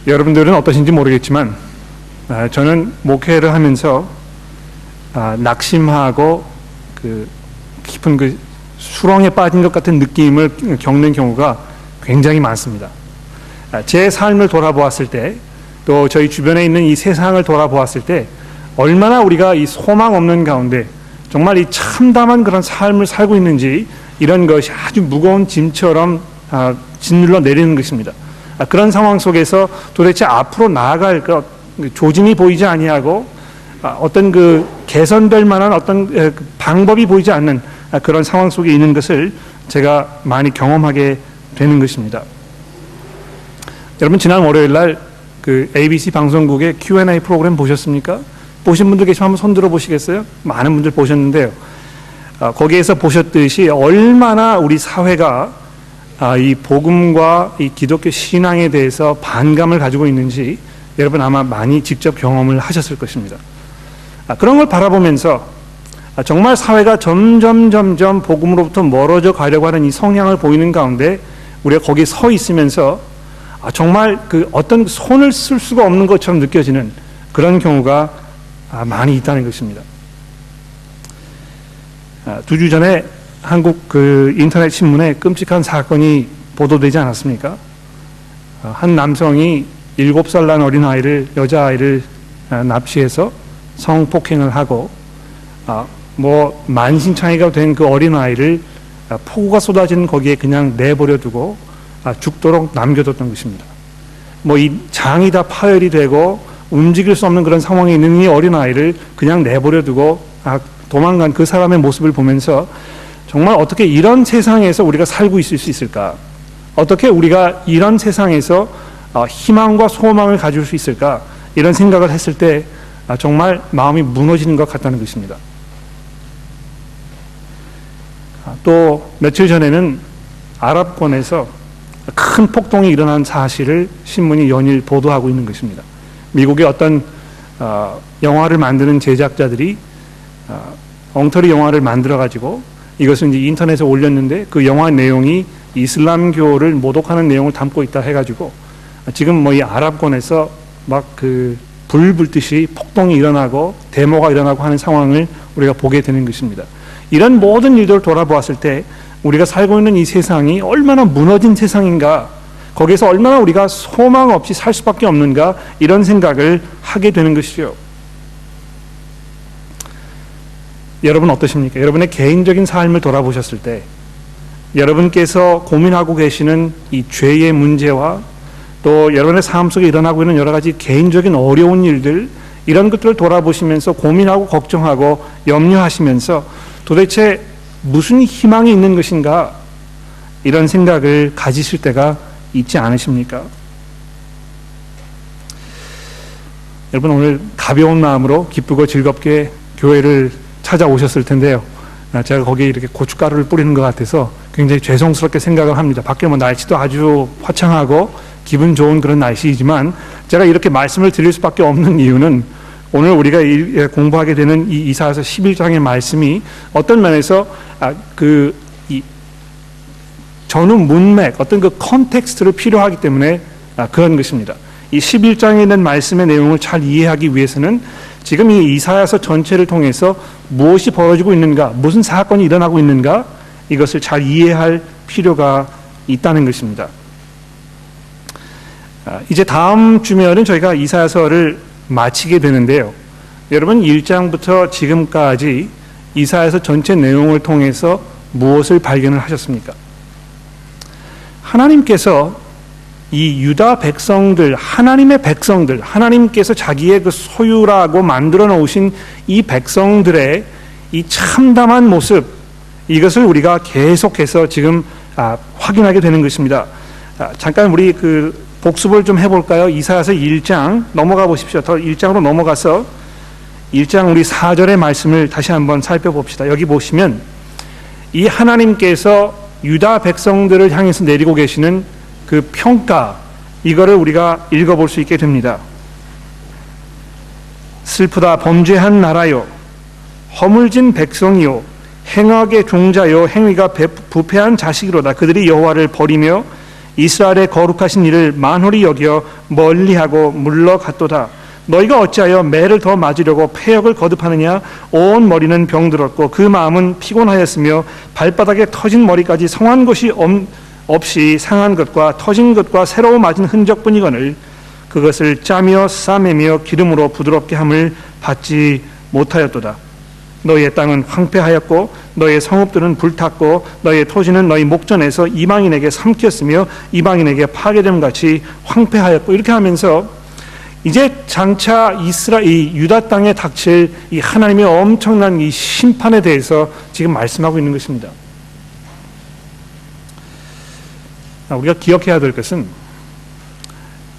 여러분들은 어떠신지 모르겠지만 저는 목회를 하면서 낙심하고 그 깊은 그 수렁에 빠진 것 같은 느낌을 겪는 경우가 굉장히 많습니다. 제 삶을 돌아보았을 때, 또 저희 주변에 있는 이 세상을 돌아보았을 때 얼마나 우리가 이 소망 없는 가운데 정말 이 참담한 그런 삶을 살고 있는지, 이런 것이 아주 무거운 짐처럼 짓눌러 내리는 것입니다. 그런 상황 속에서 도대체 앞으로 나아갈 것, 조짐이 보이지 아니하고 어떤 그 개선될 만한 어떤 방법이 보이지 않는 그런 상황 속에 있는 것을 제가 많이 경험하게 되는 것입니다. 여러분, 지난 월요일 날 그 ABC 방송국의 Q&A 프로그램 보셨습니까? 보신 분들 계시면 한번 손 들어 보시겠어요? 많은 분들 보셨는데요. 거기에서 보셨듯이 얼마나 우리 사회가 이 복음과 이 기독교 신앙에 대해서 반감을 가지고 있는지 여러분 아마 많이 직접 경험을 하셨을 것입니다. 그런 걸 바라보면서 정말 사회가 점점 복음으로부터 멀어져 가려고 하는 이 성향을 보이는 가운데 우리가 거기에 서 있으면서 정말 그 어떤 손을 쓸 수가 없는 것처럼 느껴지는 그런 경우가 많이 있다는 것입니다. 2주 전에 한국 그 인터넷 신문에 끔찍한 사건이 보도되지 않았습니까? 한 남성이 7살 난 어린아이를, 여자아이를 납치해서 성폭행을 하고 만신창이가 된 그 어린아이를 폭우가 쏟아지는 거기에 그냥 내버려 두고 죽도록 남겨뒀던 것입니다. 이 장이 다 파열이 되고 움직일 수 없는 그런 상황에 있는 이 어린아이를 그냥 내버려 두고 도망간 그 사람의 모습을 보면서 정말 어떻게 이런 세상에서 우리가 살고 있을 수 있을까? 어떻게 우리가 이런 세상에서 희망과 소망을 가질 수 있을까? 이런 생각을 했을 때 정말 마음이 무너지는 것 같다는 것입니다. 또 며칠 전에는 아랍권에서 큰 폭동이 일어난 사실을 신문이 연일 보도하고 있는 것입니다. 미국의 어떤 영화를 만드는 제작자들이 엉터리 영화를 만들어가지고 이것을 이제 인터넷에 올렸는데 그 영화 내용이 이슬람교를 모독하는 내용을 담고 있다 해가지고 지금 이 아랍권에서 막 그 불 불듯이 폭동이 일어나고 데모가 일어나고 하는 상황을 우리가 보게 되는 것입니다. 이런 모든 일들을 돌아보았을 때 우리가 살고 있는 이 세상이 얼마나 무너진 세상인가, 거기에서 얼마나 우리가 소망 없이 살 수밖에 없는가, 이런 생각을 하게 되는 것이죠. 여러분 어떠십니까? 여러분의 개인적인 삶을 돌아보셨을 때 여러분께서 고민하고 계시는 이 죄의 문제와 또 여러분의 삶 속에 일어나고 있는 여러 가지 개인적인 어려운 일들, 이런 것들을 돌아보시면서 고민하고 걱정하고 염려하시면서 도대체 무슨 희망이 있는 것인가, 이런 생각을 가지실 때가 있지 않으십니까? 여러분, 오늘 가벼운 마음으로 기쁘고 즐겁게 교회를 찾아오셨을 텐데요. 제가 거기에 이렇게 고춧가루를 뿌리는 것 같아서 굉장히 죄송스럽게 생각을 합니다. 밖에 날씨도 아주 화창하고 기분 좋은 그런 날씨이지만 제가 이렇게 말씀을 드릴 수밖에 없는 이유는 오늘 우리가 공부하게 되는 이 이사야서 11장의 말씀이 어떤 면에서 이 전후 문맥, 어떤 그 컨텍스트를 필요하기 때문에 그런 것입니다. 이 11장에 있는 말씀의 내용을 잘 이해하기 위해서는 지금 이 이사야서 전체를 통해서 무엇이 벌어지고 있는가, 무슨 사건이 일어나고 있는가, 이것을 잘 이해할 필요가 있다는 것입니다. 이제 다음 주면은 저희가 이사야서를 마치게 되는데요. 여러분, 1장부터 지금까지 이사야서 전체 내용을 통해서 무엇을 발견을 하셨습니까? 하나님께서 이 유다 백성들, 하나님의 백성들, 하나님께서 자기의 그 소유라고 만들어 놓으신 이 백성들의 이 참담한 모습, 이것을 우리가 계속해서 지금 확인하게 되는 것입니다. 잠깐 우리 그 복습을 좀 해볼까요? 이사야서 1장 넘어가 보십시오. 더 1장으로 넘어가서 1장 우리 4절의 말씀을 다시 한번 살펴봅시다. 여기 보시면 이 하나님께서 유다 백성들을 향해서 내리고 계시는 그 평가, 이거를 우리가 읽어볼 수 있게 됩니다. 슬프다 범죄한 나라요, 허물진 백성이요, 행악의 종자요, 행위가 부패한 자식이로다. 그들이 여호와를 버리며 이스라엘의 거룩하신 이를 만홀히 여겨 멀리하고 물러갔도다. 너희가 어찌하여 매를 더 맞으려고 패역을 거듭하느냐? 온 머리는 병들었고 그 마음은 피곤하였으며 발바닥에 터진 머리까지 성한 것이 없이 상한 것과 터진 것과 새로 맞은 흔적뿐이거늘 그것을 짜며 싸매며 기름으로 부드럽게 함을 받지 못하였도다. 너희의 땅은 황폐하였고 너희의 성읍들은 불탔고 너희의 토지는 너희 목전에서 이방인에게 삼켰으며 이방인에게 파괴됨 같이 황폐하였고, 이렇게 하면서 이제 장차 이 유다 땅에 닥칠 이 하나님의 엄청난 이 심판에 대해서 지금 말씀하고 있는 것입니다. 우리가 기억해야 될 것은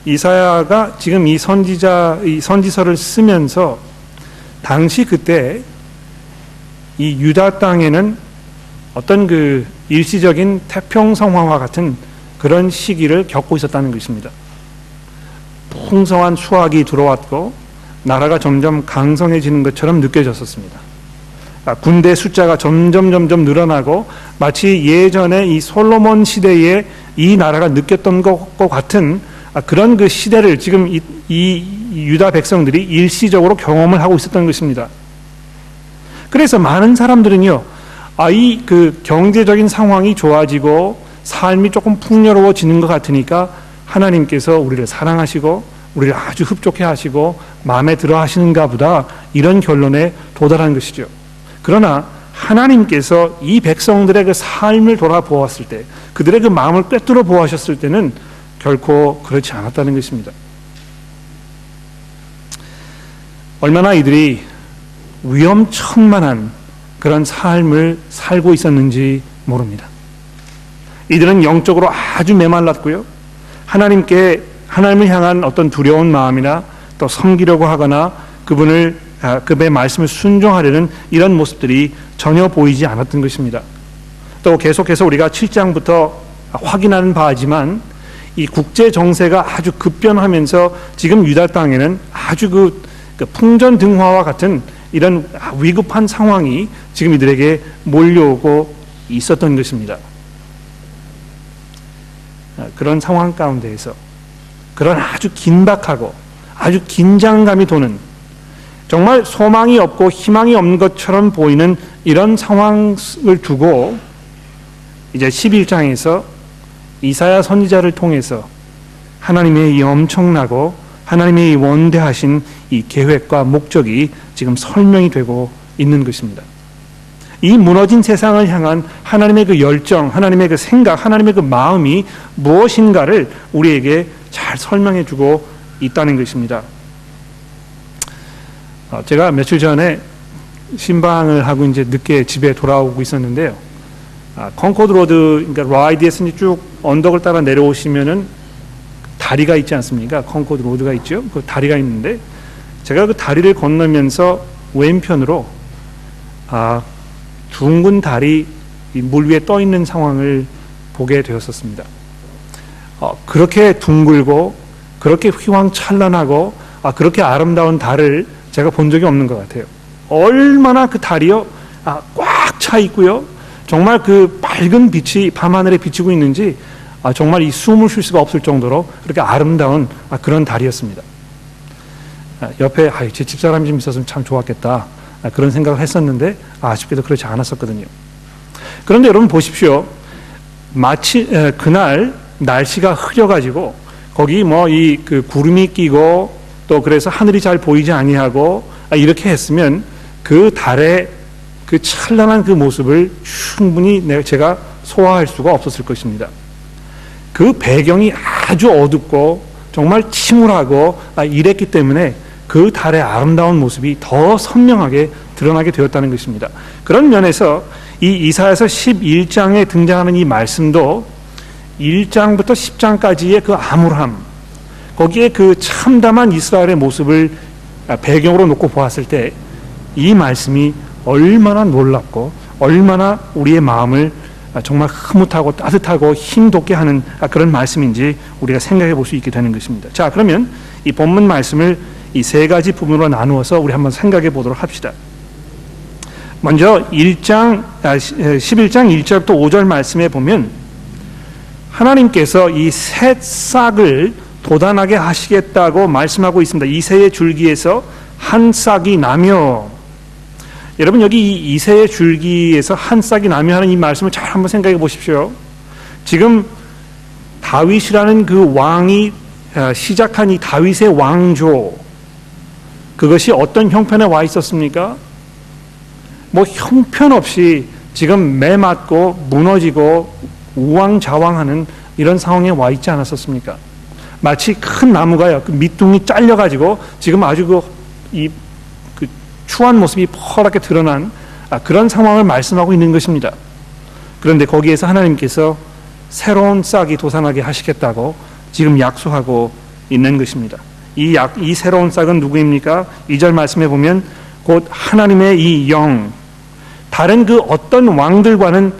이사야가 지금 이 선지서를 쓰면서 당시 그때 이 유다 땅에는 어떤 그 일시적인 태평성화와 같은 그런 시기를 겪고 있었다는 것입니다. 풍성한 수확이 들어왔고 나라가 점점 강성해지는 것처럼 느껴졌었습니다. 군대 숫자가 점점 늘어나고 마치 예전에 이 솔로몬 시대에 이 나라가 느꼈던 것과 같은 그런 그 시대를 지금 이 유다 백성들이 일시적으로 경험을 하고 있었던 것입니다. 그래서 많은 사람들은요, 이 그 경제적인 상황이 좋아지고 삶이 조금 풍요로워지는 것 같으니까 하나님께서 우리를 사랑하시고 우리를 아주 흡족해 하시고 마음에 들어 하시는가 보다, 이런 결론에 도달한 것이죠. 그러나 하나님께서 이 백성들의 그 삶을 돌아보았을 때, 그들의 그 마음을 꿰뚫어 보았을 때는 결코 그렇지 않았다는 것입니다. 얼마나 이들이 위험천만한 그런 삶을 살고 있었는지 모릅니다. 이들은 영적으로 아주 메말랐고요, 하나님을 향한 어떤 두려운 마음이나 또 섬기려고 하거나 그분의 말씀을 순종하려는 이런 모습들이 전혀 보이지 않았던 것입니다. 또 계속해서 우리가 7장부터 확인하는 바이지만 이 국제 정세가 아주 급변하면서 지금 유다 땅에는 아주 그 풍전등화와 같은 이런 위급한 상황이 지금 이들에게 몰려오고 있었던 것입니다. 그런 상황 가운데에서 그런 아주 긴박하고 아주 긴장감이 도는, 정말 소망이 없고 희망이 없는 것처럼 보이는 이런 상황을 두고 이제 11장에서 이사야 선지자를 통해서 하나님의 이 엄청나고 하나님의 이 원대하신 이 계획과 목적이 지금 설명이 되고 있는 것입니다. 이 무너진 세상을 향한 하나님의 그 열정, 하나님의 그 생각, 하나님의 그 마음이 무엇인가를 우리에게 잘 설명해 주고 있다는 것입니다. 제가 며칠 전에 신방을 하고 이제 늦게 집에 돌아오고 있었는데요. 컨코드 로드, 그러니까 라이드에서 쭉 언덕을 따라 내려오시면은 다리가 있지 않습니까? 컨코드 로드가 있죠. 그 다리가 있는데 제가 그 다리를 건너면서 왼편으로 둥근 달이 물 위에 떠 있는 상황을 보게 되었었습니다. 그렇게 둥글고 그렇게 휘황찬란하고 그렇게 아름다운 달을 제가 본 적이 없는 것 같아요. 얼마나 그 달이요, 꽉 차 있고요, 정말 그 밝은 빛이 밤하늘에 비치고 있는지 정말 이 숨을 쉴 수가 없을 정도로 그렇게 아름다운 그런 달이었습니다. 옆에 제 집사람이 좀 있었으면 참 좋았겠다, 그런 생각을 했었는데 아쉽게도 그렇지 않았었거든요. 그런데 여러분 보십시오. 마치 그날 날씨가 흐려가지고 거기 그 구름이 끼고 또 그래서 하늘이 잘 보이지 아니하고 이렇게 했으면 그 달의 그 찬란한 그 모습을 충분히 제가 소화할 수가 없었을 것입니다. 그 배경이 아주 어둡고 정말 침울하고 이랬기 때문에 그 달의 아름다운 모습이 더 선명하게 드러나게 되었다는 것입니다. 그런 면에서 이 이사야서 11장에 등장하는 이 말씀도 1장부터 10장까지의 그 암울함, 거기에 그 참담한 이스라엘의 모습을 배경으로 놓고 보았을 때 이 말씀이 얼마나 놀랍고 얼마나 우리의 마음을 정말 흐뭇하고 따뜻하고 힘돋게 하는 그런 말씀인지 우리가 생각해 볼 수 있게 되는 것입니다. 자, 그러면 이 본문 말씀을 이 세 가지 부분으로 나누어서 우리 한번 생각해 보도록 합시다. 먼저 11장 1절부터 5절 말씀에 보면 하나님께서 이 새 싹을 돋아나게 하시겠다고 말씀하고 있습니다. 이새의 줄기에서 한 싹이 나며, 여러분 여기 이 이새의 줄기에서 한 싹이 나며 하는 이 말씀을 잘 한번 생각해 보십시오. 지금 다윗이라는 그 왕이 시작한 이 다윗의 왕조, 그것이 어떤 형편에 와 있었습니까? 뭐 형편없이 지금 매맞고 무너지고 우왕좌왕하는 이런 상황에 와 있지 않았었습니까? 마치 큰 나무가요, 그 밑둥이 잘려가지고 지금 아주 그 추한 모습이 퍼랗게 드러난 그런 상황을 말씀하고 있는 것입니다. 그런데 거기에서 하나님께서 새로운 싹이 돋아나게 하시겠다고 지금 약속하고 있는 것입니다. 이 새로운 싹은 누구입니까? 2절 말씀에 보면 곧 하나님의 이 영, 다른 그 어떤 왕들과는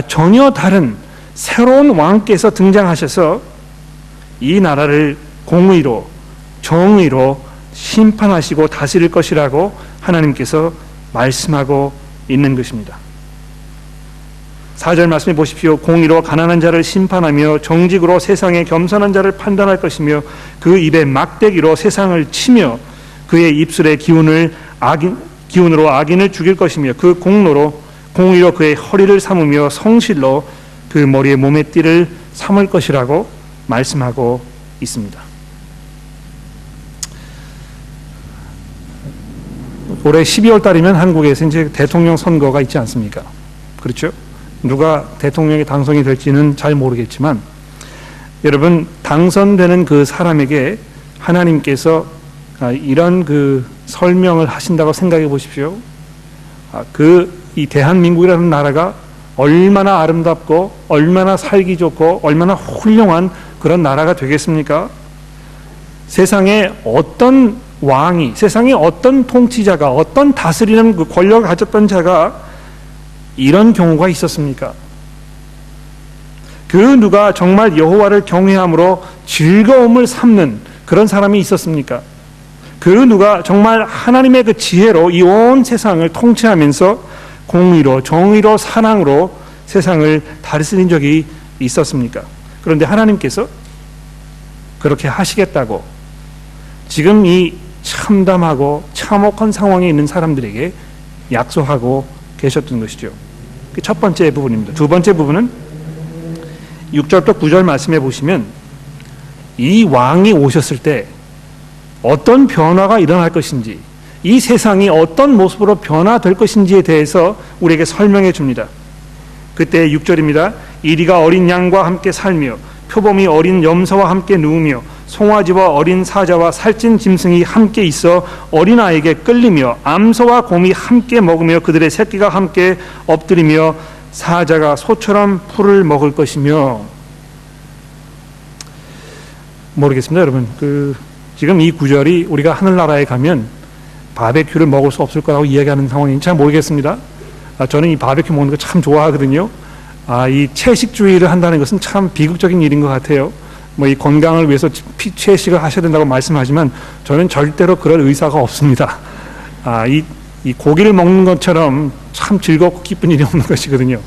전혀 다른 새로운 왕께서 등장하셔서 이 나라를 공의로 정의로 심판하시고 다스릴 것이라고 하나님께서 말씀하고 있는 것입니다. 4절 말씀해 보십시오. 공의로 가난한 자를 심판하며 정직으로 세상의 겸손한 자를 판단할 것이며 그 입에 막대기로 세상을 치며 그의 입술의 기운으로 악인을 죽일 것이며 그 공의로 그의 허리를 삼으며 성실로 그 머리에 몸의 띠를 삼을 것이라고 말씀하고 있습니다. 올해 12월 달이면 한국에서 이제 대통령 선거가 있지 않습니까? 그렇죠? 누가 대통령이 당선이 될지는 잘 모르겠지만 여러분, 당선되는 그 사람에게 하나님께서 이런 그 설명을 하신다고 생각해 보십시오. 이 대한민국이라는 나라가 얼마나 아름답고 얼마나 살기 좋고 얼마나 훌륭한 그런 나라가 되겠습니까? 세상에 어떤 왕이, 세상에 어떤 통치자가, 어떤 다스리는 그 권력을 가졌던 자가 이런 경우가 있었습니까? 그 누가 정말 여호와를 경외함으로 즐거움을 삼는 그런 사람이 있었습니까? 그 누가 정말 하나님의 그 지혜로 이 온 세상을 통치하면서 공의로 정의로 사랑으로 세상을 다스린 적이 있었습니까? 그런데 하나님께서 그렇게 하시겠다고 지금 이 참담하고 참혹한 상황에 있는 사람들에게 약속하고 계셨던 것이죠. 그 첫 번째 부분입니다. 두 번째 부분은 6절부터 9절 말씀해 보시면 이 왕이 오셨을 때 어떤 변화가 일어날 것인지, 이 세상이 어떤 모습으로 변화될 것인지에 대해서 우리에게 설명해 줍니다. 그때 6절입니다. 이리가 어린 양과 함께 살며 표범이 어린 염소와 함께 누우며 송아지와 어린 사자와 살찐 짐승이 함께 있어 어린아이에게 끌리며 암소와 곰이 함께 먹으며 그들의 새끼가 함께 엎드리며 사자가 소처럼 풀을 먹을 것이며. 모르겠습니다, 여러분. 지금 이 구절이 우리가 하늘나라에 가면 바베큐를 먹을 수 없을 거라고 이야기하는 상황인지 잘 모르겠습니다. 저는 이 바베큐 먹는 거 참 좋아하거든요. 이 채식주의를 한다는 것은 참 비극적인 일인 것 같아요. 뭐 이 건강을 위해서 채식을 하셔야 된다고 말씀하지만 저는 절대로 그럴 의사가 없습니다. 이 고기를 먹는 것처럼 참 즐겁고 기쁜 일이 없는 것이거든요.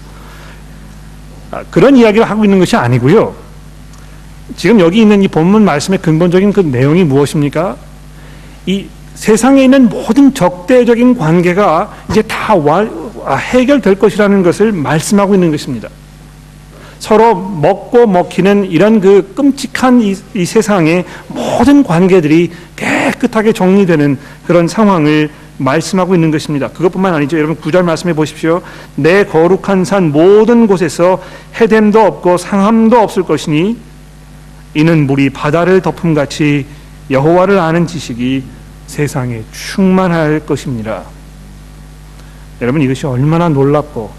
그런 이야기를 하고 있는 것이 아니고요. 지금 여기 있는 이 본문 말씀의 근본적인 그 내용이 무엇입니까? 이 세상에 있는 모든 적대적인 관계가 이제 다 해결될 것이라는 것을 말씀하고 있는 것입니다. 서로 먹고 먹히는 이런 그 끔찍한 이 세상의 모든 관계들이 깨끗하게 정리되는 그런 상황을 말씀하고 있는 것입니다. 그것뿐만 아니죠. 여러분 9절 말씀해 보십시오. 내 거룩한 산 모든 곳에서 해됨도 없고 상함도 없을 것이니 이는 물이 바다를 덮음같이 여호와를 아는 지식이 세상에 충만할 것입니다. 여러분, 이것이 얼마나 놀랍고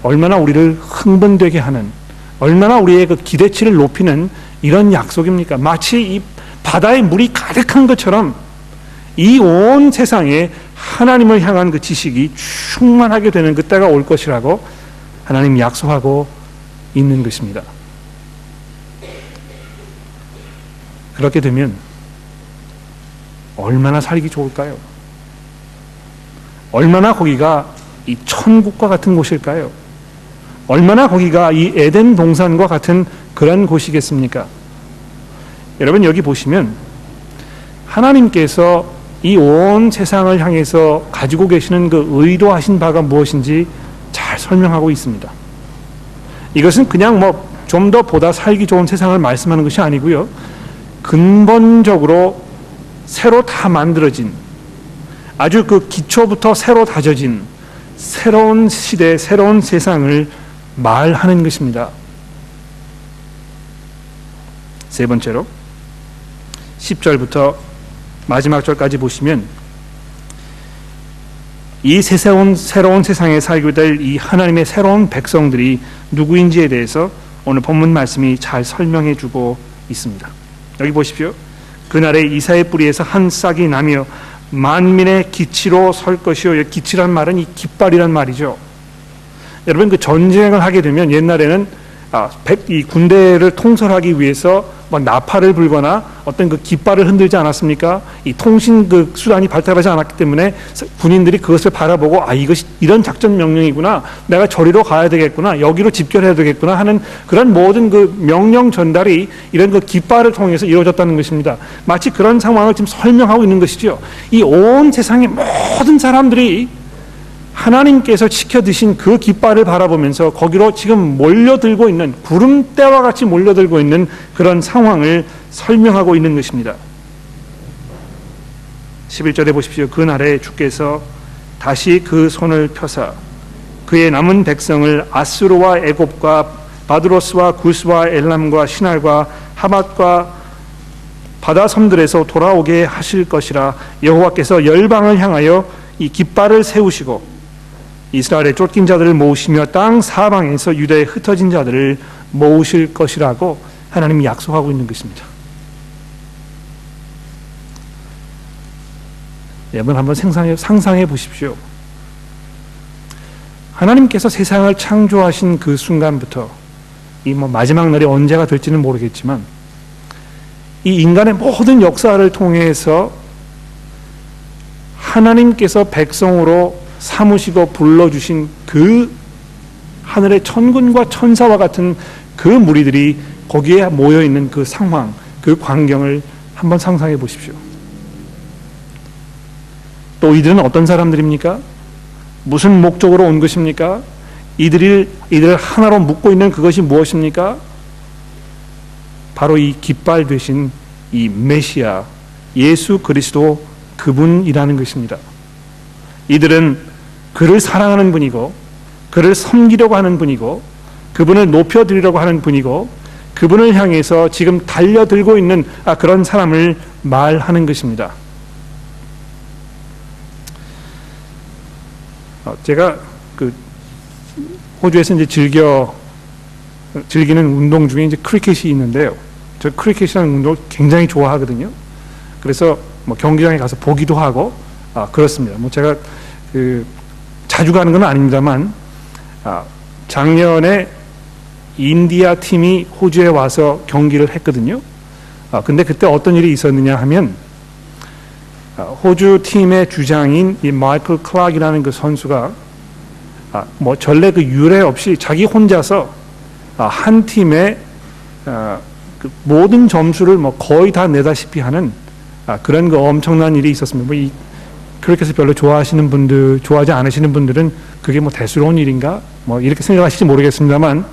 얼마나 우리를 흥분되게 하는, 얼마나 우리의 그 기대치를 높이는 이런 약속입니까? 마치 이 바다에 물이 가득한 것처럼 이 온 세상에 하나님을 향한 그 지식이 충만하게 되는 그때가 올 것이라고 하나님이 약속하고 있는 것입니다. 그렇게 되면 얼마나 살기 좋을까요? 얼마나 거기가 이 천국과 같은 곳일까요? 얼마나 거기가 이 에덴 동산과 같은 그런 곳이겠습니까? 여러분 여기 보시면 하나님께서 이 온 세상을 향해서 가지고 계시는 그 의도하신 바가 무엇인지 잘 설명하고 있습니다. 이것은 그냥 뭐 좀 더 보다 살기 좋은 세상을 말씀하는 것이 아니고요. 근본적으로 새로 다 만들어진 아주 그 기초부터 새로 다져진 새로운 시대, 새로운 세상을 말하는 것입니다. 세 번째로 10절부터 마지막 절까지 보시면 이 새로운 세상에 살게 될 이 하나님의 새로운 백성들이 누구인지에 대해서 오늘 본문 말씀이 잘 설명해 주고 있습니다. 여기 보십시오. 그날에 이사의 뿌리에서 한 싹이 나며 만민의 기치로 설 것이요. 기치란 말은 이 깃발이란 말이죠. 여러분 그 전쟁을 하게 되면 옛날에는 이 군대를 통솔하기 위해서 뭐 나팔을 불거나 어떤 그 깃발을 흔들지 않았습니까? 이 통신 그 수단이 발달하지 않았기 때문에 군인들이 그것을 바라보고 이것이 이런 작전 명령이구나, 내가 저리로 가야 되겠구나, 여기로 집결해야 되겠구나 하는 그런 모든 그 명령 전달이 이런 그 깃발을 통해서 이루어졌다는 것입니다. 마치 그런 상황을 지금 설명하고 있는 것이죠. 이 온 세상의 모든 사람들이 하나님께서 지켜드신 그 깃발을 바라보면서 거기로 지금 몰려들고 있는, 구름대와 같이 몰려들고 있는 그런 상황을 설명하고 있는 것입니다. 11절에 보십시오. 그날에 주께서 다시 그 손을 펴사 그의 남은 백성을 아수르와 애굽과 바드로스와 구스와 엘람과 시날과 하맛과 바다 섬들에서 돌아오게 하실 것이라. 여호와께서 열방을 향하여 이 깃발을 세우시고 이스라엘의 쫓긴 자들을 모으시며 땅 사방에서 유다에 흩어진 자들을 모으실 것이라고 하나님이 약속하고 있는 것입니다. 여러분 한번 상상해 보십시오. 하나님께서 세상을 창조하신 그 순간부터 이 마지막 날이 언제가 될지는 모르겠지만 이 인간의 모든 역사를 통해서 하나님께서 백성으로 삼으시고 불러주신 그 하늘의 천군과 천사와 같은 그 무리들이 거기에 모여있는 그 상황, 그 광경을 한번 상상해 보십시오. 또 이들은 어떤 사람들입니까? 무슨 목적으로 온 것입니까? 이들을 하나로 묶고 있는 그것이 무엇입니까? 바로 이 깃발 되신 이 메시아 예수 그리스도 그분이라는 것입니다. 이들은 그를 사랑하는 분이고 그를 섬기려고 하는 분이고 그분을 높여드리려고 하는 분이고 그분을 향해서 지금 달려들고 있는 그런 사람을 말하는 것입니다. 제가 그 호주에서 이제 즐기는 운동 중에 이제 크리켓이 있는데요. 저 크리켓이라는 운동을 굉장히 좋아하거든요. 그래서 뭐 경기장에 가서 보기도 하고 그렇습니다. 뭐 제가 자주 가는 건 아닙니다만 작년에 인디아 팀이 호주에 와서 경기를 했거든요. 근데 그때 어떤 일이 있었느냐 하면 호주 팀의 주장인 이 마이클 클락이라는 그 선수가 뭐 전례 그 유례 없이 자기 혼자서 한 팀의 그 모든 점수를 뭐 거의 다 내다시피 하는 그런 그 엄청난 일이 있었습니다. 뭐 이 크리켓을 별로 좋아하시는 분들, 좋아하지 않으시는 분들은 그게 뭐 대수로운 일인가? 뭐 이렇게 생각하실지 모르겠습니다만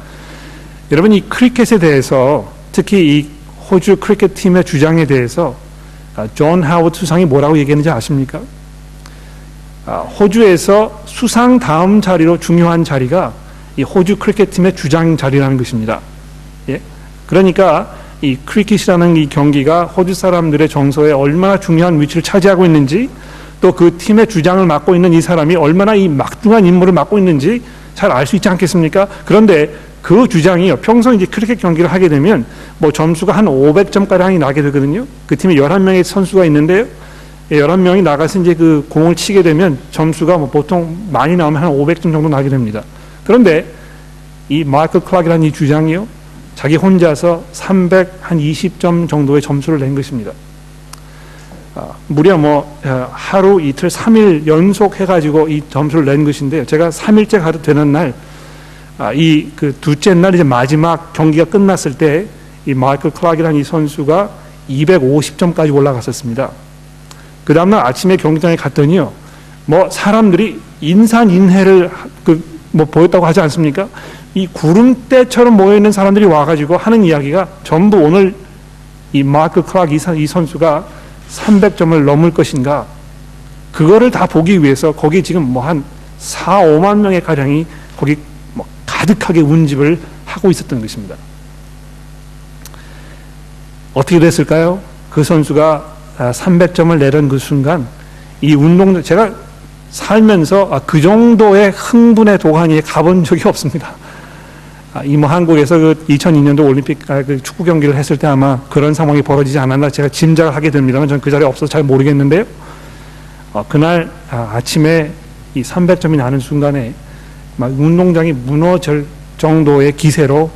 여러분 이 크리켓에 대해서 특히 이 호주 크리켓 팀의 주장에 대해서 존 하워드 수상이 뭐라고 얘기했는지 아십니까? 호주에서 수상 다음 자리로 중요한 자리가 이 호주 크리켓 팀의 주장 자리라는 것입니다. 예? 그러니까 이 크리켓이라는 이 경기가 호주 사람들의 정서에 얼마나 중요한 위치를 차지하고 있는지 또 그 팀의 주장을 맡고 있는 이 사람이 얼마나 이 막중한 임무를 맡고 있는지 잘 알 수 있지 않겠습니까? 그런데 그 주장이요, 평소 이제 크리켓 경기를 하게 되면 뭐 점수가 한 500점가량이 나게 되거든요. 그 팀에 11명의 선수가 있는데요. 11명이 나가서 이제 그 공을 치게 되면 점수가 뭐 보통 많이 나오면 한 500점 정도 나게 됩니다. 그런데 이 마이클 클락이라는 이 주장이요, 자기 혼자서 320점 정도의 점수를 낸 것입니다. 무려 뭐 하루 이틀 3일 연속 해가지고 이 점수를 낸 것인데요. 제가 3일째 가도 되는 날 이 그 둘째 날 이제 마지막 경기가 끝났을 때 이 마이클 클락이라는 이 선수가 250점까지 올라갔었습니다. 그 다음날 아침에 경기장에 갔더니요, 뭐 사람들이 인산인해를 뭐 보였다고 하지 않습니까? 이 구름대처럼 모여 있는 사람들이 와가지고 하는 이야기가 전부 오늘 이 마이클 클락 이 선수가 300점을 넘을 것인가, 그거를 다 보기 위해서 거기 지금 뭐 한 4, 5만 명의 가량이 거기 뭐 가득하게 운집을 하고 있었던 것입니다. 어떻게 됐을까요? 그 선수가 300점을 내던 그 순간 이 운동, 제가 살면서 그 정도의 흥분의 도가니에 가본 적이 없습니다. 이 뭐 한국에서 그 2002년도 올림픽 그 축구 경기를 했을 때 아마 그런 상황이 벌어지지 않았나 제가 짐작을 하게 됩니다만, 저는 그 자리에 없어서 잘 모르겠는데요. 그날 아침에 이 300점이 나는 순간에 막 운동장이 무너질 정도의 기세로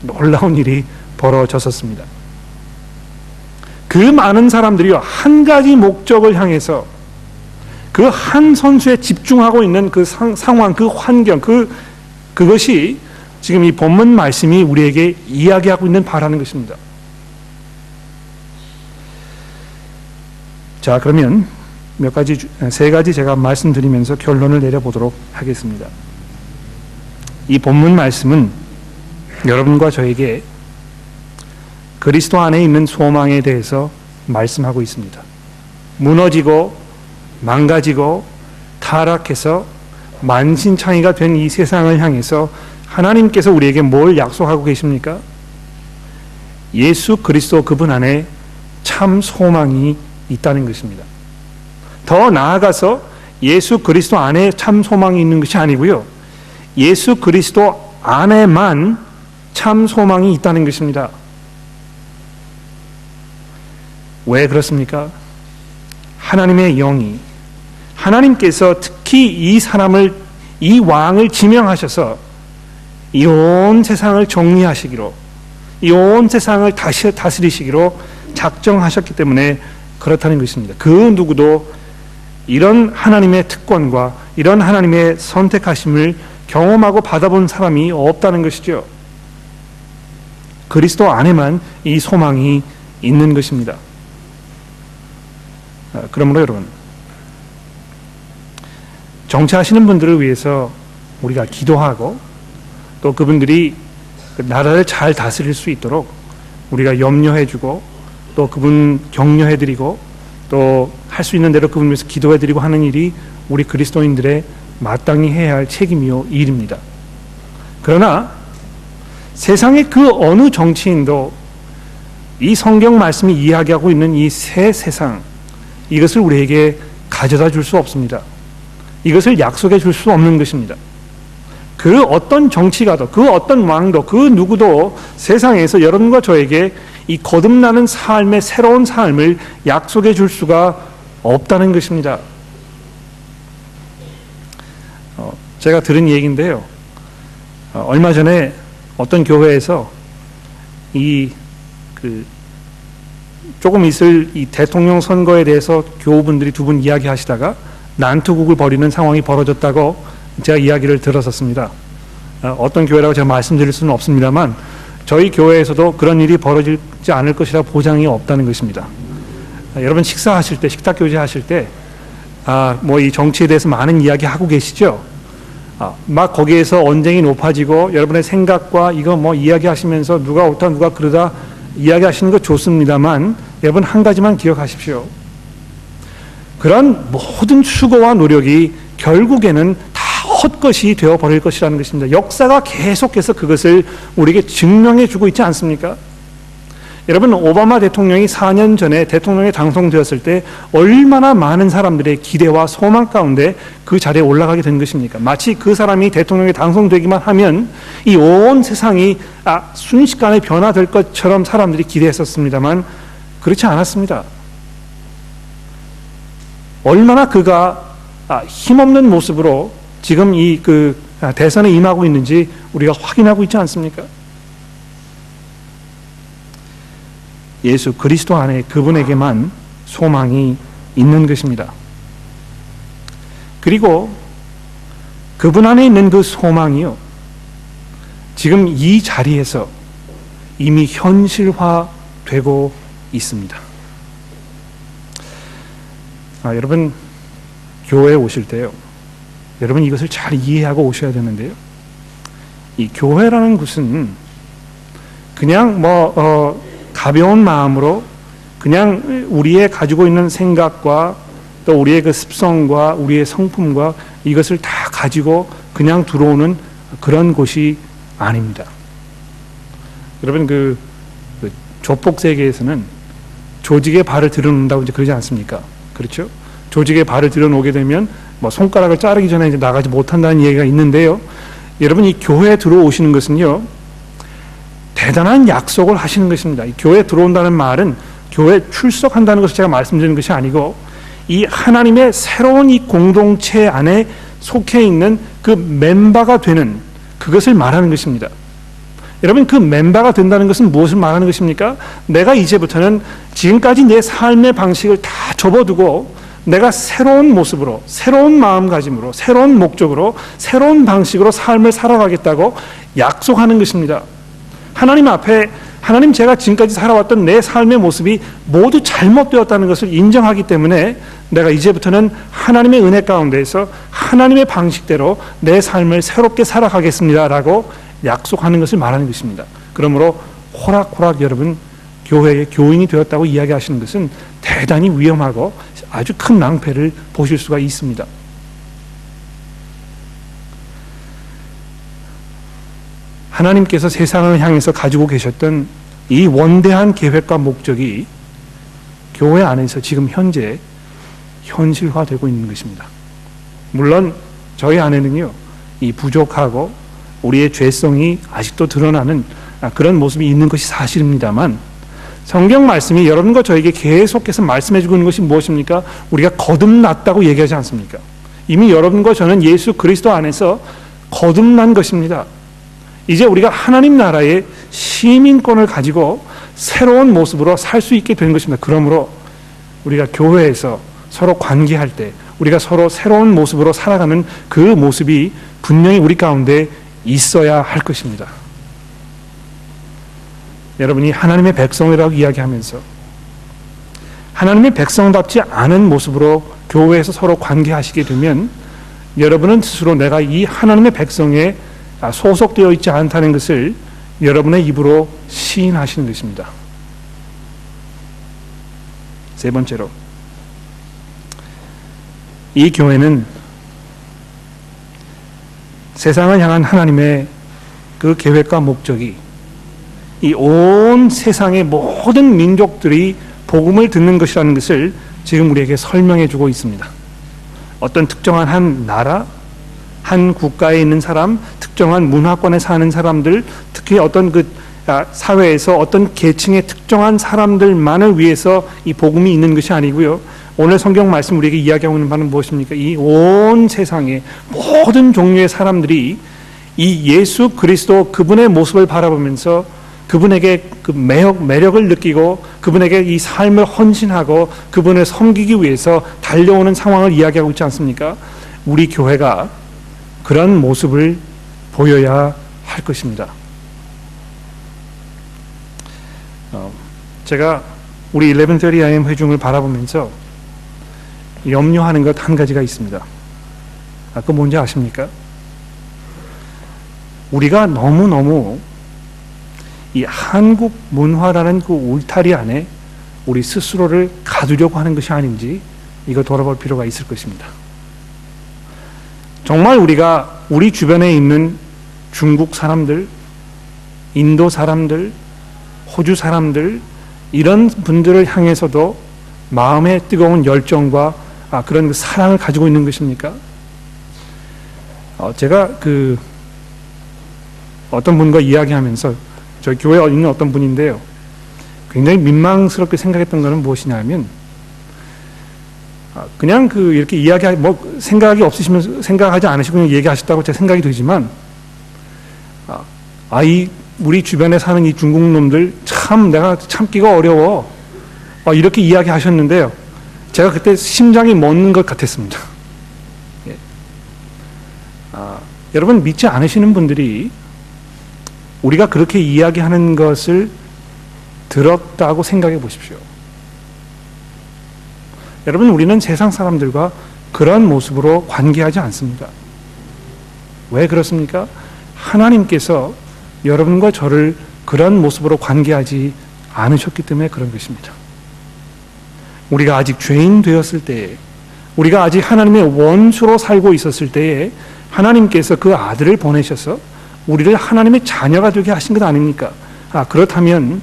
놀라운 일이 벌어졌었습니다. 그 많은 사람들이요, 한 가지 목적을 향해서 그 한 선수에 집중하고 있는 그 상황, 그 환경, 그것이 지금 이 본문 말씀이 우리에게 이야기하고 있는 바라는 것입니다. 자, 그러면 세 가지 제가 말씀드리면서 결론을 내려보도록 하겠습니다. 이 본문 말씀은 여러분과 저에게 그리스도 안에 있는 소망에 대해서 말씀하고 있습니다. 무너지고 망가지고 타락해서 만신창이가 된 이 세상을 향해서 하나님께서 우리에게 뭘 약속하고 계십니까? 예수 그리스도 그분 안에 참 소망이 있다는 것입니다. 더 나아가서 예수 그리스도 안에 참 소망이 있는 것이 아니고요, 예수 그리스도 안에만 참 소망이 있다는 것입니다. 왜 그렇습니까? 하나님의 영이, 하나님께서 특히 이 사람을, 이 왕을 지명하셔서 이 온 세상을 정리하시기로, 이 온 세상을 다스리시기로 작정하셨기 때문에 그렇다는 것입니다. 그 누구도 이런 하나님의 특권과 이런 하나님의 선택하심을 경험하고 받아본 사람이 없다는 것이죠. 그리스도 안에만 이 소망이 있는 것입니다. 그러므로 여러분, 정치하시는 분들을 위해서 우리가 기도하고 또 그분들이 나라를 잘 다스릴 수 있도록 우리가 염려해주고 또 그분 격려해드리고 또 할 수 있는 대로 그분 위해서 기도해드리고 하는 일이 우리 그리스도인들의 마땅히 해야 할 책임이요 일입니다. 그러나 세상의 그 어느 정치인도 이 성경 말씀이 이야기하고 있는 이 새 세상, 이것을 우리에게 가져다 줄 수 없습니다. 이것을 약속해 줄 수 없는 것입니다. 그 어떤 정치가도, 그 어떤 왕도, 그 누구도 세상에서 여러분과 저에게 이 거듭나는 삶의 새로운 삶을 약속해 줄 수가 없다는 것입니다. 제가 들은 얘기인데요, 얼마 전에 어떤 교회에서 조금 있을 이 대통령 선거에 대해서 교우분들이 두 분 이야기하시다가 난투극을 벌이는 상황이 벌어졌다고 제가 이야기를 들었었습니다. 어떤 교회라고 제가 말씀드릴 수는 없습니다만 저희 교회에서도 그런 일이 벌어지지 않을 것이라 보장이 없다는 것입니다. 여러분 식사하실 때, 식탁 교제하실 때 뭐 이 정치에 대해서 많은 이야기 하고 계시죠? 막 거기에서 언쟁이 높아지고 여러분의 생각과 이거 뭐 이야기하시면서 누가 옳다 누가 그러다 이야기하시는 거 좋습니다만 여러분 한 가지만 기억하십시오. 그런 모든 수고와 노력이 결국에는 다 헛것이 되어버릴 것이라는 것입니다. 역사가 계속해서 그것을 우리에게 증명해 주고 있지 않습니까? 여러분, 오바마 대통령이 4년 전에 대통령에 당선되었을 때 얼마나 많은 사람들의 기대와 소망 가운데 그 자리에 올라가게 된 것입니까? 마치 그 사람이 대통령에 당선되기만 하면 이 온 세상이 순식간에 변화될 것처럼 사람들이 기대했었습니다만 그렇지 않았습니다. 얼마나 그가 힘없는 모습으로 지금 이 대선에 임하고 있는지 우리가 확인하고 있지 않습니까? 예수 그리스도 안에 그분에게만 소망이 있는 것입니다. 그리고 그분 안에 있는 그 소망이요, 지금 이 자리에서 이미 현실화되고 있습니다. 여러분, 교회에 오실 때요, 여러분 이것을 잘 이해하고 오셔야 되는데요, 이 교회라는 곳은 그냥 가벼운 마음으로 그냥 우리의 가지고 있는 생각과 또 우리의 그 습성과 우리의 성품과 이것을 다 가지고 그냥 들어오는 그런 곳이 아닙니다. 여러분, 그 조폭 세계에서는 조직의 발을 들여놓는다고 이제 그러지 않습니까? 그렇죠? 조직의 발을 들여놓게 되면 손가락을 자르기 전에 이제 나가지 못한다는 얘기가 있는데요. 여러분, 이 교회에 들어오시는 것은요, 대단한 약속을 하시는 것입니다. 이 교회에 들어온다는 말은 교회에 출석한다는 것을 제가 말씀드리는 것이 아니고, 이 하나님의 새로운 이 공동체 안에 속해 있는 그 멤버가 되는 그것을 말하는 것입니다. 여러분, 그 멤버가 된다는 것은 무엇을 말하는 것입니까? 내가 이제부터는 지금까지 내 삶의 방식을 다 접어두고 내가 새로운 모습으로, 새로운 마음가짐으로, 새로운 목적으로, 새로운 방식으로 삶을 살아가겠다고 약속하는 것입니다. 하나님 앞에, 하나님, 제가 지금까지 살아왔던 내 삶의 모습이 모두 잘못되었다는 것을 인정하기 때문에 내가 이제부터는 하나님의 은혜 가운데에서 하나님의 방식대로 내 삶을 새롭게 살아가겠습니다라고 약속하는 것을 말하는 것입니다. 그러므로 호락호락 여러분 교회의 교인이 되었다고 이야기하시는 것은 대단히 위험하고 아주 큰 낭패를 보실 수가 있습니다. 하나님께서 세상을 향해서 가지고 계셨던 이 원대한 계획과 목적이 교회 안에서 지금 현재 현실화되고 있는 것입니다. 물론 저희 안에는요, 이 부족하고 우리의 죄성이 아직도 드러나는 그런 모습이 있는 것이 사실입니다만, 성경 말씀이 여러분과 저에게 계속해서 말씀해 주고 있는 것이 무엇입니까? 우리가 거듭났다고 얘기하지 않습니까? 이미 여러분과 저는 예수 그리스도 안에서 거듭난 것입니다. 이제 우리가 하나님 나라의 시민권을 가지고 새로운 모습으로 살 수 있게 된 것입니다. 그러므로 우리가 교회에서 서로 관계할 때 우리가 서로 새로운 모습으로 살아가는 그 모습이 분명히 우리 가운데 있어야 할 것입니다. 여러분이 하나님의 백성이라고 이야기하면서 하나님의 백성답지 않은 모습으로 교회에서 서로 관계하시게 되면 여러분은 스스로 내가 이 하나님의 백성에 소속되어 있지 않다는 것을 여러분의 입으로 시인하시는 것입니다. 세 번째로, 이 교회는 세상을 향한 하나님의 그 계획과 목적이 이 온 세상의 모든 민족들이 복음을 듣는 것이라는 것을 지금 우리에게 설명해 주고 있습니다. 어떤 특정한 한 나라, 한 국가에 있는 사람, 특정한 문화권에 사는 사람들, 특히 어떤 그 사회에서 어떤 계층의 특정한 사람들만을 위해서 이 복음이 있는 것이 아니고요. 오늘 성경 말씀 우리에게 이야기하고 있는 바는 무엇입니까? 이 온 세상의 모든 종류의 사람들이 이 예수 그리스도 그분의 모습을 바라보면서 그분에게 그 매력을 느끼고 그분에게 이 삶을 헌신하고 그분을 섬기기 위해서 달려오는 상황을 이야기하고 있지 않습니까? 우리 교회가 그런 모습을 보여야 할 것입니다. 제가 우리 1130am 회중을 바라보면서 염려하는 것 한 가지가 있습니다. 그거 뭔지 아십니까? 우리가 너무너무 이 한국 문화라는 그 울타리 안에 우리 스스로를 가두려고 하는 것이 아닌지 이거 돌아볼 필요가 있을 것입니다. 정말 우리가 우리 주변에 있는 중국 사람들, 인도 사람들, 호주 사람들 이런 분들을 향해서도 마음의 뜨거운 열정과 그런 사랑을 가지고 있는 것입니까? 제가 어떤 분과 이야기하면서 저희 교회에 있는 어떤 분인데요, 굉장히 민망스럽게 생각했던 것은 무엇이냐면 그냥 이렇게 생각이 없으시면 생각하지 않으시고 그냥 얘기하셨다고 제 생각이 되지만 우리 주변에 사는 이 중국 놈들 참 내가 참기가 어려워 이렇게 이야기하셨는데요, 제가 그때 심장이 멎는 것 같았습니다. 여러분 믿지 않으시는 분들이 우리가 그렇게 이야기하는 것을 들었다고 생각해 보십시오. 여러분, 우리는 세상 사람들과 그런 모습으로 관계하지 않습니다. 왜 그렇습니까? 하나님께서 여러분과 저를 그런 모습으로 관계하지 않으셨기 때문에 그런 것입니다. 우리가 아직 죄인 되었을 때에, 우리가 아직 하나님의 원수로 살고 있었을 때에 하나님께서 그 아들을 보내셔서 우리를 하나님의 자녀가 되게 하신 것 아닙니까? 그렇다면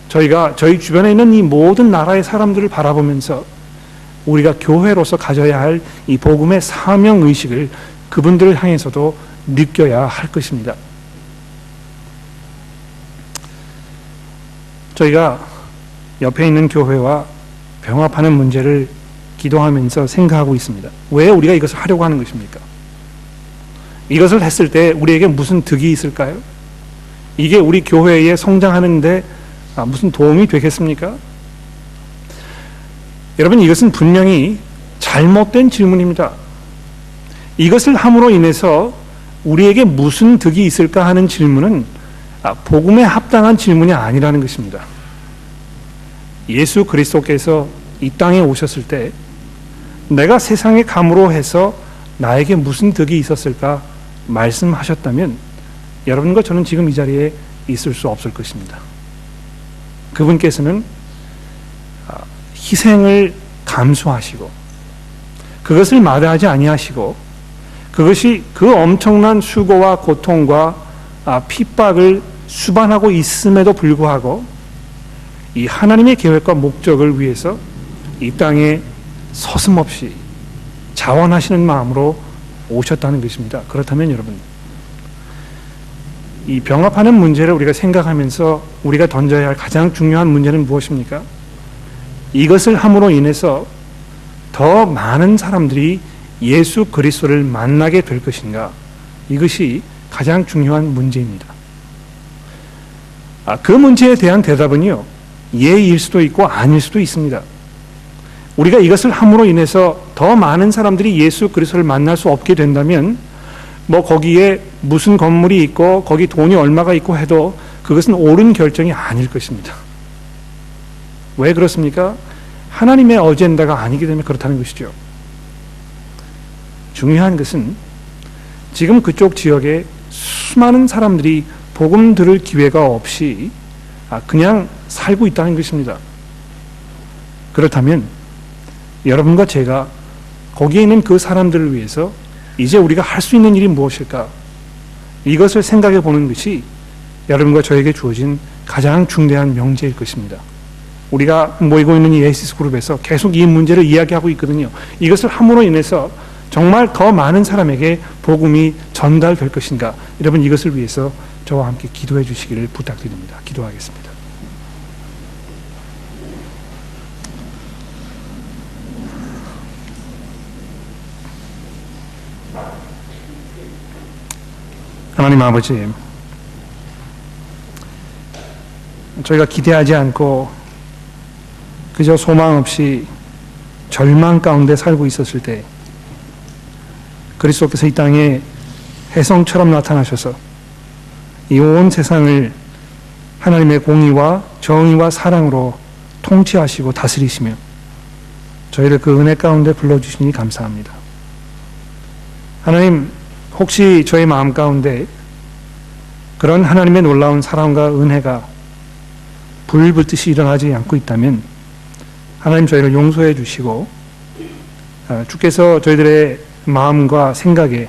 저희가 저희 주변에 있는 이 모든 나라의 사람들을 바라보면서 우리가 교회로서 가져야 할 이 복음의 사명의식을 그분들을 향해서도 느껴야 할 것입니다. 저희가 옆에 있는 교회와 병합하는 문제를 기도하면서 생각하고 있습니다. 왜 우리가 이것을 하려고 하는 것입니까? 이것을 했을 때 우리에게 무슨 득이 있을까요? 이게 우리 교회에 성장하는 데 무슨 도움이 되겠습니까? 여러분, 이것은 분명히 잘못된 질문입니다. 이것을 함으로 인해서 우리에게 무슨 득이 있을까 하는 질문은 복음에 합당한 질문이 아니라는 것입니다. 예수 그리스도께서 이 땅에 오셨을 때 내가 세상에 감으로 해서 나에게 무슨 득이 있었을까 말씀하셨다면 여러분과 저는 지금 이 자리에 있을 수 없을 것입니다. 그분께서는 희생을 감수하시고 그것을 마다하지 아니하시고 그것이 그 엄청난 수고와 고통과 핍박을 수반하고 있음에도 불구하고 이 하나님의 계획과 목적을 위해서 이 땅에 서슴없이 자원하시는 마음으로 오셨다는 것입니다. 그렇다면 여러분, 이 병합하는 문제를 우리가 생각하면서 우리가 던져야 할 가장 중요한 문제는 무엇입니까? 이것을 함으로 인해서 더 많은 사람들이 예수 그리스도를 만나게 될 것인가? 이것이 가장 중요한 문제입니다. 그 문제에 대한 대답은요, 예일 수도 있고 아닐 수도 있습니다. 우리가 이것을 함으로 인해서 더 많은 사람들이 예수 그리스도를 만날 수 없게 된다면 거기에 무슨 건물이 있고 거기 돈이 얼마가 있고 해도 그것은 옳은 결정이 아닐 것입니다. 왜 그렇습니까? 하나님의 어젠다가 아니기 때문에 그렇다는 것이죠. 중요한 것은 지금 그쪽 지역에 수많은 사람들이 복음 들을 기회가 없이 그냥 살고 있다는 것입니다. 그렇다면 여러분과 제가 거기에 있는 그 사람들을 위해서 이제 우리가 할 수 있는 일이 무엇일까? 이것을 생각해 보는 것이 여러분과 저에게 주어진 가장 중대한 명제일 것입니다. 우리가 모이고 있는 이 에이시스 그룹에서 계속 이 문제를 이야기하고 있거든요. 이것을 함으로 인해서 정말 더 많은 사람에게 복음이 전달될 것인가? 여러분, 이것을 위해서 저와 함께 기도해 주시기를 부탁드립니다. 기도하겠습니다. 하나님 아버지, 저희가 기대하지 않고 그저 소망 없이 절망 가운데 살고 있었을 때 그리스도께서 이 땅에 혜성처럼 나타나셔서 이 온 세상을 하나님의 공의와 정의와 사랑으로 통치하시고 다스리시며 저희를 그 은혜 가운데 불러주시니 감사합니다. 하나님, 혹시 저의 마음 가운데 그런 하나님의 놀라운 사랑과 은혜가 불 붙듯이 일어나지 않고 있다면 하나님, 저희를 용서해 주시고 주께서 저희들의 마음과 생각에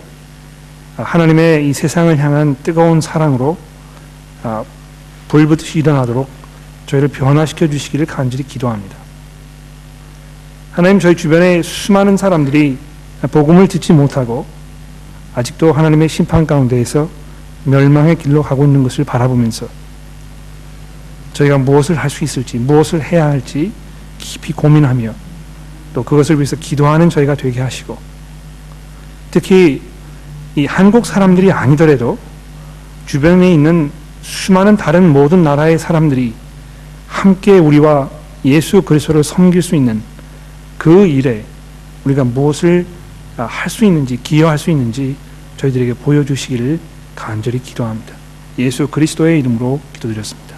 하나님의 이 세상을 향한 뜨거운 사랑으로 불 붙듯이 일어나도록 저희를 변화시켜 주시기를 간절히 기도합니다. 하나님, 저희 주변에 수많은 사람들이 복음을 듣지 못하고 아직도 하나님의 심판 가운데에서 멸망의 길로 가고 있는 것을 바라보면서 저희가 무엇을 할 수 있을지, 무엇을 해야 할지 깊이 고민하며 또 그것을 위해서 기도하는 저희가 되게 하시고, 특히 이 한국 사람들이 아니더라도 주변에 있는 수많은 다른 모든 나라의 사람들이 함께 우리와 예수 그리스도를 섬길 수 있는 그 일에 우리가 무엇을 할 수 있는지, 기여할 수 있는지 저희들에게 보여주시기를 간절히 기도합니다. 예수 그리스도의 이름으로 기도드렸습니다.